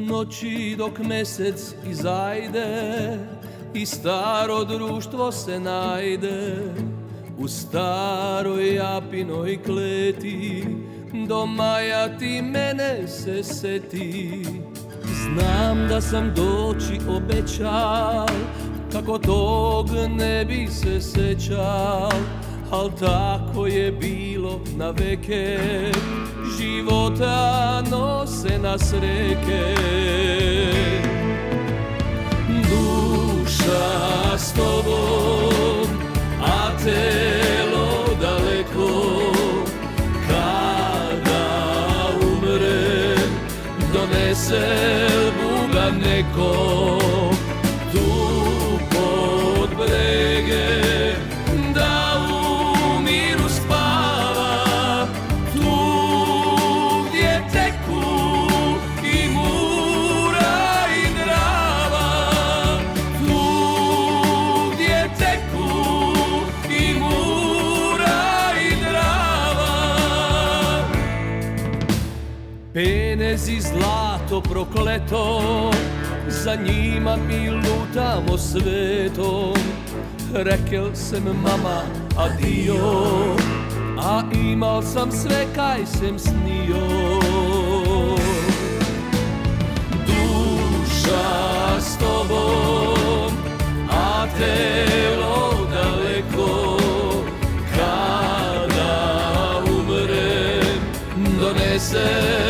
noći dok mesec izajde i staro društvo se najde u staroj Japinoj kleti, do maja ti mene se seti. Znam da sam doći obećal, kako tog ne bi se sećal, al tako je bilo na veke, života nose nas reke. Duša s tobom, a telo daleko, kada umrem donese Buga neko, tu pod brege da u miru spava, tu gdje teku i Mura i Drava, tu gdje teku i Mura i Drava. Penez i zlato prokleto, za njima mi lutamo svetom. Rekel sam mama adio, a imal sam sve kaj sam snio. Duša s tobom, a telo daleko, kada umrem donese